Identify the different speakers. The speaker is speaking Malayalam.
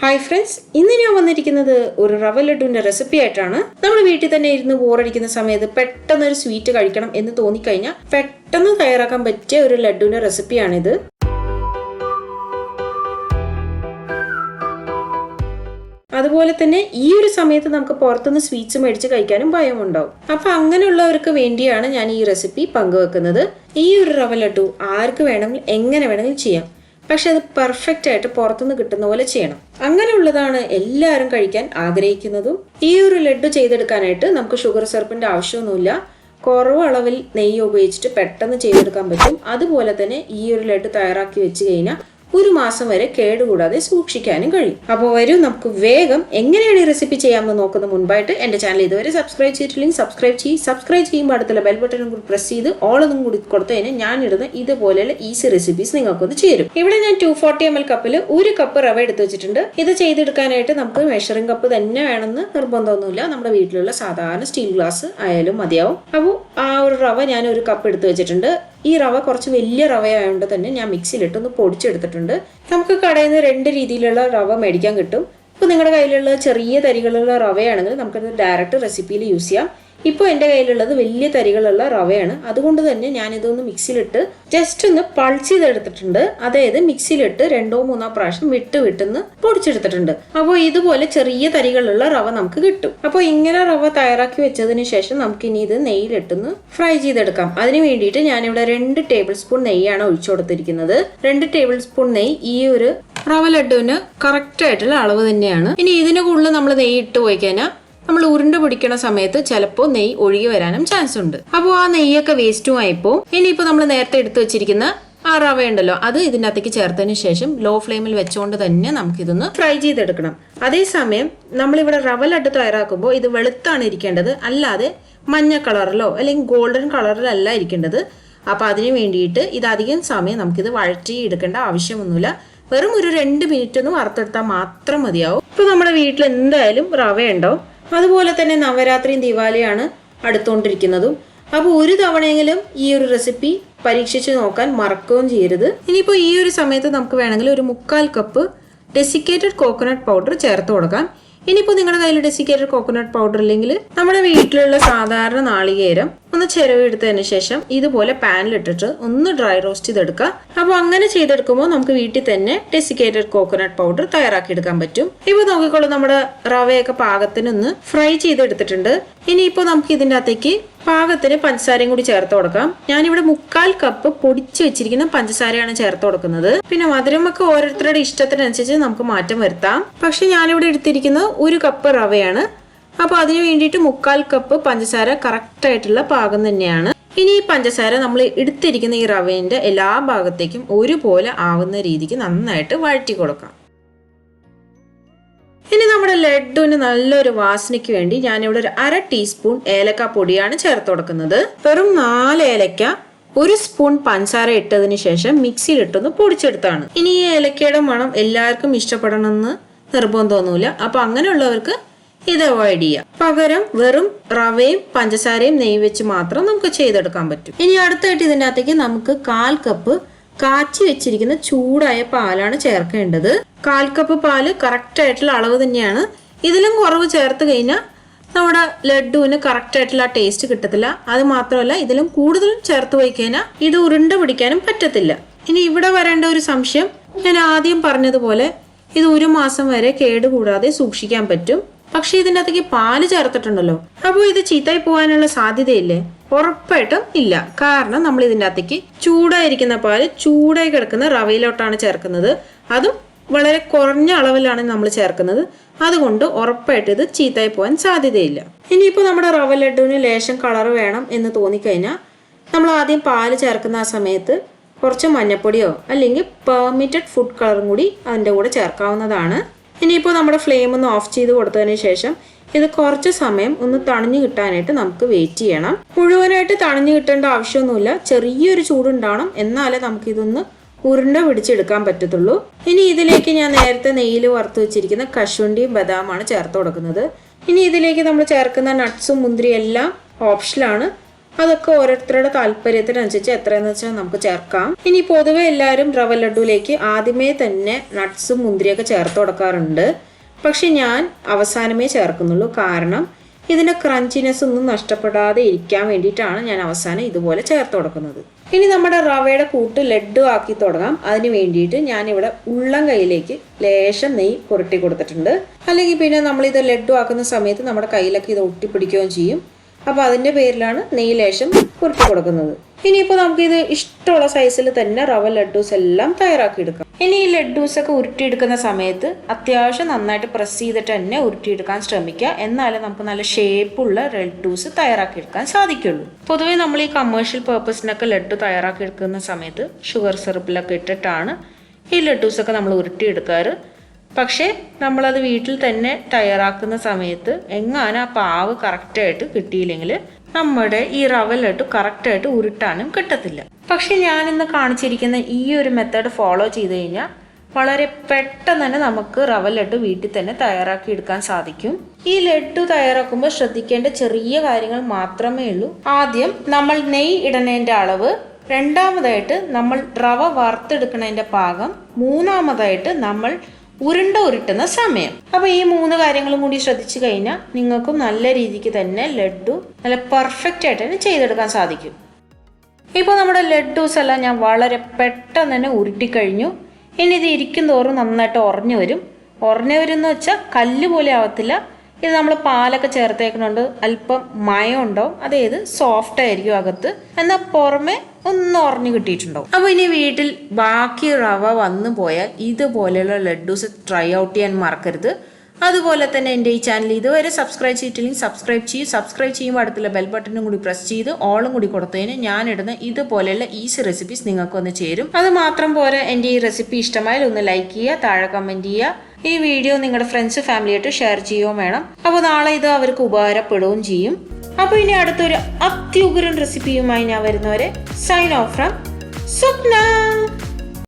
Speaker 1: ഹായ് ഫ്രണ്ട്സ്, ഇന്ന് ഞാൻ വന്നിരിക്കുന്നത് ഒരു റവ ലഡുവിന്റെ റെസിപ്പി ആയിട്ടാണ്. നമ്മൾ വീട്ടിൽ തന്നെ ഇരുന്ന് ബോറടിക്കുന്ന സമയത്ത് പെട്ടെന്ന് ഒരു സ്വീറ്റ് കഴിക്കണം എന്ന് തോന്നിക്കഴിഞ്ഞാൽ പെട്ടെന്ന് തയ്യാറാക്കാൻ പറ്റിയ ഒരു ലഡുവിന്റെ റെസിപ്പിയാണിത്. അതുപോലെ തന്നെ ഈ ഒരു സമയത്ത് നമുക്ക് പുറത്തുനിന്ന് സ്വീറ്റ്സ് മേടിച്ച് കഴിക്കാനും ഭയമുണ്ടാവും. അപ്പൊ അങ്ങനെയുള്ളവർക്ക് വേണ്ടിയാണ് ഞാൻ ഈ റെസിപ്പി പങ്കുവെക്കുന്നത്. ഈ ഒരു റവ ലഡു ആർക്ക് വേണമെങ്കിലും എങ്ങനെ വേണമെങ്കിലും ചെയ്യാം. പക്ഷെ അത് പെർഫെക്റ്റ് ആയിട്ട് പുറത്തുനിന്ന് കിട്ടുന്ന പോലെ ചെയ്യണം. അങ്ങനെയുള്ളതാണ് എല്ലാവരും കഴിക്കാൻ ആഗ്രഹിക്കുന്നതും. ഈ ഒരു ലഡു ചെയ്തെടുക്കാനായിട്ട് നമുക്ക് ഷുഗർ സിറപ്പിന്റെ ആവശ്യമൊന്നുമില്ല. കുറവ് അളവിൽ നെയ്യ് ഉപയോഗിച്ചിട്ട് പെട്ടെന്ന് ചെയ്തെടുക്കാൻ പറ്റും. അതുപോലെ തന്നെ ഈ ഒരു ലഡു തയ്യാറാക്കി വെച്ച് കഴിഞ്ഞാൽ ഒരു മാസം വരെ കേടുകൂടാതെ സൂക്ഷിക്കാനും കഴിയും. അപ്പോൾ വരും, നമുക്ക് വേഗം എങ്ങനെയാണ് ഈ റെസിപ്പി ചെയ്യാമെന്ന് നോക്കുന്ന മുൻപായിട്ട് എന്റെ ചാനൽ ഇതുവരെ സബ്സ്ക്രൈബ് ചെയ്തിട്ടില്ലെങ്കിൽ സബ്സ്ക്രൈബ് ചെയ്യുമ്പോൾ അടുത്തുള്ള ബെൽ ബട്ടണും കൂടി പ്രസ് ചെയ്ത് ഓളൊന്നും കൂടി കൊടുത്തു കഴിഞ്ഞാൽ ഞാൻ ഇടുന്ന ഇതുപോലെയുള്ള ഈസി റെസിപ്പീസ് നിങ്ങൾക്കൊന്ന് ചേരും. ഇവിടെ ഞാൻ 240 ml കപ്പിൽ 1 കപ്പ് റവ എടുത്തു വെച്ചിട്ടുണ്ട്. ഇത് ചെയ്തെടുക്കാനായിട്ട് നമുക്ക് മെഷറിംഗ് കപ്പ് തന്നെ വേണമെന്ന് നിർബന്ധമൊന്നുമില്ല. നമ്മുടെ വീട്ടിലുള്ള സാധാരണ സ്റ്റീൽ ഗ്ലാസ് ആയാലും മതിയാവും. അപ്പോൾ ആ ഒരു റവ ഞാൻ 1 കപ്പ് എടുത്തു വെച്ചിട്ടുണ്ട്. ഈ റവ കുറച്ച് വലിയ റവയായതുകൊണ്ട് തന്നെ ഞാൻ മിക്സിയിലിട്ടൊന്ന് പൊടിച്ചെടുത്തിട്ടുണ്ട്. നമുക്ക് കടയിൽ നിന്ന് 2 രീതിയിലുള്ള റവ മേടിക്കാൻ കിട്ടും. ഇപ്പോൾ നിങ്ങളുടെ കയ്യിലുള്ള ചെറിയ തരികളുള്ള റവയാണെങ്കിൽ നമുക്കത് ഡയറക്റ്റ് റെസിപ്പിയിൽ യൂസ് ചെയ്യാം. ഇപ്പോൾ എൻ്റെ കയ്യിലുള്ളത് വലിയ തരികളുള്ള റവയാണ്. അതുകൊണ്ട് തന്നെ ഞാനിതൊന്ന് മിക്സിയിലിട്ട് ജസ്റ്റ് ഒന്ന് പൾസ് ചെയ്തെടുത്തിട്ടുണ്ട്. അതായത് മിക്സിയിലിട്ട് 2-3 പ്രാവശ്യം വിട്ടുന്ന് പൊടിച്ചെടുത്തിട്ടുണ്ട്. അപ്പോൾ ഇതുപോലെ ചെറിയ തരികളുള്ള റവ നമുക്ക് കിട്ടും. അപ്പോൾ ഇങ്ങനെ റവ തയ്യാറാക്കി വെച്ചതിന് ശേഷം നമുക്കിനി ഇത് നെയ്യിലിട്ടൊന്ന് ഫ്രൈ ചെയ്തെടുക്കാം. അതിന് വേണ്ടിയിട്ട് ഞാനിവിടെ 2 ടേബിൾ സ്പൂൺ നെയ്യാണ് ഒഴിച്ചു കൊടുത്തിരിക്കുന്നത്. 2 ടേബിൾ സ്പൂൺ നെയ്യ് ഈ ഒരു റവ ലഡുവിന് കറക്റ്റ് ആയിട്ടുള്ള അളവ് തന്നെയാണ്. ഇനി ഇതിന് കൂടുതൽ നമ്മൾ നെയ്യ് ഇട്ട് പോയി കഴിഞ്ഞാൽ നമ്മൾ ഉരുണ്ട പിടിക്കണ സമയത്ത് ചിലപ്പോൾ നെയ്യ് ഒഴുകി വരാനും ചാൻസ് ഉണ്ട്. അപ്പോൾ ആ നെയ്യൊക്കെ വേസ്റ്റും ആയിപ്പോ. ഇനിയിപ്പോൾ നമ്മൾ നേരത്തെ എടുത്തു വെച്ചിരിക്കുന്ന ആ റവ ഉണ്ടല്ലോ, അത് ഇതിൻ്റെ അകത്തേക്ക് ചേർത്തതിന് ശേഷം ലോ ഫ്ലെയിമിൽ വെച്ചുകൊണ്ട് തന്നെ നമുക്കിതൊന്ന് ഫ്രൈ ചെയ്തെടുക്കണം. അതേസമയം നമ്മളിവിടെ റവ ലഡു തയ്യാറാക്കുമ്പോൾ ഇത് വെളുത്താണ് ഇരിക്കേണ്ടത്, അല്ലാതെ മഞ്ഞ കളറിലോ അല്ലെങ്കിൽ ഗോൾഡൻ കളറിലല്ല ഇരിക്കേണ്ടത്. അപ്പോൾ അതിന് വേണ്ടിയിട്ട് ഇത് അധികം സമയം നമുക്കിത് വഴറ്റി എടുക്കേണ്ട ആവശ്യമൊന്നുമില്ല. വെറും ഒരു 2 മിനിറ്റ് ഒന്ന് വറുത്തെടുത്താൽ മാത്രം മതിയാവും. ഇപ്പോൾ നമ്മുടെ വീട്ടിൽ എന്തായാലും റവ ഉണ്ടാവും. അതുപോലെ തന്നെ നവരാത്രിയും ദിവാലിയാണ് അടുത്തുകൊണ്ടിരിക്കുന്നതും. അപ്പോൾ ഒരു തവണയെങ്കിലും ഈ ഒരു റെസിപ്പി പരീക്ഷിച്ച് നോക്കാൻ മറക്കുകയും ചെയ്യരുത്. ഇനിയിപ്പോൾ ഈ ഒരു സമയത്ത് നമുക്ക് വേണമെങ്കിൽ ഒരു 1/4 കപ്പ് ഡെസിക്കേറ്റഡ് കോക്കനട്ട് പൗഡർ ചേർത്ത് കൊടുക്കാം. ഇനിയിപ്പോൾ നിങ്ങളുടെ കയ്യിൽ ഡെസിക്കേറ്റഡ് കോക്കനട്ട് പൗഡർ ഇല്ലെങ്കിൽ നമ്മുടെ വീട്ടിലുള്ള സാധാരണ നാളികേരം ഒന്ന് ചിരവെടുത്തതിന് ശേഷം ഇതുപോലെ പാനിലിട്ടിട്ട് ഒന്ന് ഡ്രൈ റോസ്റ്റ് ചെയ്തെടുക്കുക. അപ്പോൾ അങ്ങനെ ചെയ്തെടുക്കുമ്പോൾ നമുക്ക് വീട്ടിൽ തന്നെ ഡെസിക്കേറ്റഡ് കോക്കനട്ട് പൗഡർ തയ്യാറാക്കി എടുക്കാൻ പറ്റും. ഇപ്പോൾ നോക്കിക്കോളൂ, നമ്മുടെ റവയൊക്കെ പാകത്തിനൊന്ന് ഫ്രൈ ചെയ്തെടുത്തിട്ടുണ്ട്. ഇനിയിപ്പോൾ നമുക്ക് ഇതിൻ്റെ അകത്തേക്ക് പാകത്തിന് പഞ്ചസാരയും കൂടി ചേർത്ത് കൊടുക്കാം. ഞാനിവിടെ 1/4 കപ്പ് പൊടിച്ചു വെച്ചിരിക്കുന്ന പഞ്ചസാരയാണ് ചേർത്ത് കൊടുക്കുന്നത്. പിന്നെ മധുരമൊക്കെ ഓരോരുത്തരുടെ ഇഷ്ടത്തിനനുസരിച്ച് നമുക്ക് മാറ്റം വരുത്താം. പക്ഷെ ഞാനിവിടെ എടുത്തിരിക്കുന്നത് 1 കപ്പ് റവയാണ്. അപ്പോൾ അതിന് വേണ്ടിയിട്ട് 1/4 കപ്പ് പഞ്ചസാര കറക്റ്റ് ആയിട്ടുള്ള പാകം തന്നെയാണ്. ഇനി ഈ പഞ്ചസാര നമ്മൾ എടുത്തിരിക്കുന്ന ഈ റവേന്റെ എല്ലാ ഭാഗത്തേക്കും ഒരുപോലെ ആവുന്ന രീതിക്ക് നന്നായിട്ട് വഴറ്റി കൊടുക്കാം. ഇനി നമ്മുടെ ലഡുവിന് നല്ലൊരു വാസനയ്ക്ക് വേണ്ടി ഞാനിവിടെ ഒരു 1/2 ടീസ്പൂൺ ഏലക്ക പൊടിയാണ് ചേർത്ത് കൊടുക്കുന്നത്. വെറും 4 ഏലക്ക 1 സ്പൂൺ പഞ്ചസാര ഇട്ടതിന് ശേഷം മിക്സിയിലിട്ടൊന്ന് പൊടിച്ചെടുത്താണ്. ഇനി ഈ ഏലക്കയുടെ മണം എല്ലാവർക്കും ഇഷ്ടപ്പെടണമെന്ന് നിർബന്ധമൊന്നുമില്ല. അപ്പൊ അങ്ങനെയുള്ളവർക്ക് ഇത് അവോയ്ഡ് ചെയ്യാം. പകരം വെറും റവയും പഞ്ചസാരയും നെയ്യ് വെച്ച് മാത്രം നമുക്ക് ചെയ്തെടുക്കാൻ പറ്റും. ഇനി അടുത്തായിട്ട് ഇതിൻ്റെ അകത്തേക്ക് നമുക്ക് 1/4 കപ്പ് കാച്ചി വെച്ചിരിക്കുന്ന ചൂടായ പാലാണ് ചേർക്കേണ്ടത്. 1/4 കപ്പ് പാല് കറക്റ്റ് ആയിട്ടുള്ള അളവ് തന്നെയാണ്. ഇതിലും കുറവ് ചേർത്ത് കഴിഞ്ഞാൽ നമ്മുടെ ലഡുവിന് കറക്റ്റ് ആയിട്ടുള്ള ടേസ്റ്റ് കിട്ടത്തില്ല. അത് മാത്രമല്ല, ഇതിലും കൂടുതലും ചേർത്ത് പോയി കഴിഞ്ഞാൽ ഇത് ഉരുണ്ട പിടിക്കാനും പറ്റത്തില്ല. ഇനി ഇവിടെ വരേണ്ട ഒരു സംശയം, ഞാൻ ആദ്യം പറഞ്ഞതുപോലെ ഇത് 1 മാസം വരെ കേടുകൂടാതെ സൂക്ഷിക്കാൻ പറ്റും. പക്ഷെ ഇതിൻ്റെ അകത്തേക്ക് പാല് ചേർത്തിട്ടുണ്ടല്ലോ, അപ്പോൾ ഇത് ചീത്തായി പോകാനുള്ള സാധ്യതയില്ലേ? ഉറപ്പായിട്ടും ഇല്ല. കാരണം നമ്മൾ ഇതിൻ്റെ അകത്തേക്ക് ചൂടായിരിക്കുന്ന പാല് ചൂടായി കിടക്കുന്ന റവയിലോട്ടാണ് ചേർക്കുന്നത്. അതും വളരെ കുറഞ്ഞ അളവിലാണ് നമ്മൾ ചേർക്കുന്നത്. അതുകൊണ്ട് ഉറപ്പായിട്ട് ഇത് ചീത്തായി പോകാൻ സാധ്യതയില്ല. ഇനിയിപ്പോൾ നമ്മുടെ റവ ലഡുവിന് ലേശം കളർ വേണം എന്ന് തോന്നിക്കഴിഞ്ഞാൽ നമ്മൾ ആദ്യം പാല് ചേർക്കുന്ന ആ സമയത്ത് കുറച്ച് മഞ്ഞപ്പൊടിയോ അല്ലെങ്കിൽ പെർമിറ്റഡ് ഫുഡ് കളറും കൂടി അതിൻ്റെ കൂടെ ചേർക്കാവുന്നതാണ്. ഇനിയിപ്പോൾ നമ്മുടെ ഫ്ലെയിം ഒന്ന് ഓഫ് ചെയ്ത് കൊടുത്തതിന് ശേഷം ഇത് കുറച്ച് സമയം ഒന്ന് തണിഞ്ഞു കിട്ടാനായിട്ട് നമുക്ക് വെയിറ്റ് ചെയ്യണം. മുഴുവനായിട്ട് തണിഞ്ഞു കിട്ടേണ്ട ആവശ്യമൊന്നുമില്ല. ചെറിയൊരു ചൂടുണ്ടാവണം, എന്നാലേ നമുക്കിതൊന്ന് ഉരുണ്ട പിടിച്ചെടുക്കാൻ പറ്റത്തുള്ളൂ. ഇനി ഇതിലേക്ക് ഞാൻ നേരത്തെ നെയ്യിൽ വറുത്ത് വെച്ചിരിക്കുന്ന കശുവണ്ടിയും ബദാമാണ് ചേർത്ത് കൊടുക്കുന്നത്. ഇനി ഇതിലേക്ക് നമ്മൾ ചേർക്കുന്ന നട്ട്സും മുന്തിരിയും എല്ലാം ഓപ്ഷനിലാണ്. അതൊക്കെ ഓരോരുത്തരുടെ താല്പര്യത്തിനനുസരിച്ച് എത്രയെന്ന് വെച്ചാൽ നമുക്ക് ചേർക്കാം. ഇനി പൊതുവെ എല്ലാവരും റവ ലഡുവിലേക്ക് ആദ്യമേ തന്നെ നട്ട്സും മുന്തിരിയൊക്കെ ചേർത്ത് കൊടുക്കാറുണ്ട്. പക്ഷെ ഞാൻ അവസാനമേ ചേർക്കുന്നുള്ളൂ. കാരണം ഇതിൻ്റെ ക്രഞ്ചിനെസ് ഒന്നും നഷ്ടപ്പെടാതെ ഇരിക്കാൻ വേണ്ടിയിട്ടാണ് ഞാൻ അവസാനം ഇതുപോലെ ചേർത്ത് കൊടുക്കുന്നത്. ഇനി നമ്മുടെ റവയുടെ കൂട്ട് ലഡ്ഡു ആക്കി തുടങ്ങാം. അതിന് വേണ്ടിയിട്ട് ഞാനിവിടെ ഉള്ളം കൈയിലേക്ക് ലേശം നെയ്യ് പുരട്ടി കൊടുത്തിട്ടുണ്ട്. അല്ലെങ്കിൽ പിന്നെ നമ്മളിത് ലഡ്ഡു ആക്കുന്ന സമയത്ത് നമ്മുടെ കയ്യിലൊക്കെ ഇത് ഒട്ടിപ്പിടിക്കുകയും ചെയ്യും. അപ്പോൾ അതിൻ്റെ പേരിലാണ് നെയ്യ് ലേശം പുരട്ടി കൊടുക്കുന്നത്. ഇനിയിപ്പോൾ നമുക്കിത് ഇഷ്ടമുള്ള സൈസിൽ തന്നെ റവ ലഡ്ഡൂസ് എല്ലാം തയ്യാറാക്കി എടുക്കാം. ഇനി ഈ ലഡ്ഡൂസൊക്കെ ഉരുട്ടിയെടുക്കുന്ന സമയത്ത് അത്യാവശ്യം നന്നായിട്ട് പ്രസ് ചെയ്തിട്ട് തന്നെ ഉരുട്ടിയെടുക്കാൻ ശ്രമിക്കുക. എന്നാലേ നമുക്ക് നല്ല ഷേപ്പുള്ള ലഡ്ഡൂസ് തയ്യാറാക്കിയെടുക്കാൻ സാധിക്കുള്ളൂ. പൊതുവേ നമ്മൾ ഈ കമേഴ്ഷ്യൽ പേർപ്പസിനൊക്കെ ലഡ്ഡു തയ്യാറാക്കിയെടുക്കുന്ന സമയത്ത് ഷുഗർ സിറപ്പിലൊക്കെ ഇട്ടിട്ടാണ് ഈ ലഡ്ഡൂസൊക്കെ നമ്മൾ ഉരുട്ടിയെടുക്കാറ്. പക്ഷേ നമ്മളത് വീട്ടിൽ തന്നെ തയ്യാറാക്കുന്ന സമയത്ത് എങ്ങാനും ആ പാവ് കറക്റ്റായിട്ട് കിട്ടിയില്ലെങ്കിൽ നമ്മുടെ ഈ റവ ലഡ്ഡു കറക്റ്റായിട്ട് ഉരുട്ടാനും കിട്ടത്തില്ല. പക്ഷെ ഞാനിന്ന് കാണിച്ചിരിക്കുന്ന ഈ ഒരു മെത്തേഡ് ഫോളോ ചെയ്ത് കഴിഞ്ഞാൽ വളരെ പെട്ടെന്ന് തന്നെ നമുക്ക് റവ ലഡ്ഡു വീട്ടിൽ തന്നെ തയ്യാറാക്കി എടുക്കാൻ സാധിക്കും. ഈ ലഡ്ഡു തയ്യാറാക്കുമ്പോൾ ശ്രദ്ധിക്കേണ്ട ചെറിയ കാര്യങ്ങൾ മാത്രമേ ഉള്ളൂ. ആദ്യം നമ്മൾ നെയ്യ് ഇടണതിൻ്റെ അളവ്, രണ്ടാമതായിട്ട് നമ്മൾ റവ വറുത്തെടുക്കുന്നതിൻ്റെ പാകം, മൂന്നാമതായിട്ട് നമ്മൾ ഉരുട്ടുന്ന സമയം. അപ്പോൾ ഈ 3 കാര്യങ്ങളും കൂടി ശ്രദ്ധിച്ചു കഴിഞ്ഞാൽ നിങ്ങൾക്കും നല്ല രീതിക്ക് തന്നെ ലഡ്ഡു നല്ല പെർഫെക്റ്റ് ആയിട്ട് തന്നെ ചെയ്തെടുക്കാൻ സാധിക്കും. ഇപ്പോൾ നമ്മുടെ ലഡ്ഡൂസ് എല്ലാം ഞാൻ വളരെ പെട്ടെന്ന് തന്നെ ഉരുട്ടിക്കഴിഞ്ഞു. ഇനി ഇത് ഇരിക്കും തോറും നന്നായിട്ട് ഉറഞ്ഞു വരും എന്ന് വെച്ചാൽ കല്ല് പോലെ ആവത്തില്ല. ഇത് നമ്മൾ പാലൊക്കെ ചേർത്തേക്കുന്നുണ്ട്, അല്പം മയം ഉണ്ടാവും, അതായത് സോഫ്റ്റ് ആയിരിക്കും അകത്ത്, എന്നാൽ പുറമെ ഒന്ന് ഉറഞ്ഞു കിട്ടിയിട്ടുണ്ടാവും. അപ്പോൾ ഇനി വീട്ടിൽ ബാക്കി റവ വന്നു പോയാൽ ഇതുപോലെയുള്ള ലഡ്ഡൂസ് ട്രൈ ഔട്ട് ചെയ്യാൻ മറക്കരുത്. അതുപോലെ തന്നെ എൻ്റെ ഈ ചാനൽ ഇതുവരെ സബ്സ്ക്രൈബ് ചെയ്തിട്ടില്ലെങ്കിൽ സബ്സ്ക്രൈബ് ചെയ്യുമ്പോൾ അടുത്തുള്ള ബെൽ ബട്ടണും കൂടി പ്രസ് ചെയ്ത് ഓളും കൂടി കൊടുത്തതിന് ഞാനിടുന്ന ഇതുപോലെയുള്ള ഈസി റെസിപ്പീസ് നിങ്ങൾക്കൊന്ന് ചേരും. അത് മാത്രം പോരാ, എൻ്റെ ഈ റെസിപ്പി ഇഷ്ടമായാൽ ഒന്ന് ലൈക്ക് ചെയ്യുക, താഴെ കമൻറ്റ് ചെയ്യുക. ഈ വീഡിയോ നിങ്ങളുടെ ഫ്രണ്ട്സ് ഫാമിലിയായിട്ട് ഷെയർ ചെയ്യുകയും വേണം. അപ്പോൾ നാളെ ഇത് അവർക്ക് ഉപകാരപ്പെടുകയും ചെയ്യും. അപ്പോൾ ഇനി അടുത്തൊരു അത്യുഗ്രൻ റെസിപ്പിയുമായി ഞാൻ വരുന്നവരെ സൈൻ ഓഫ് ഫ്രം സ്വപ്ന.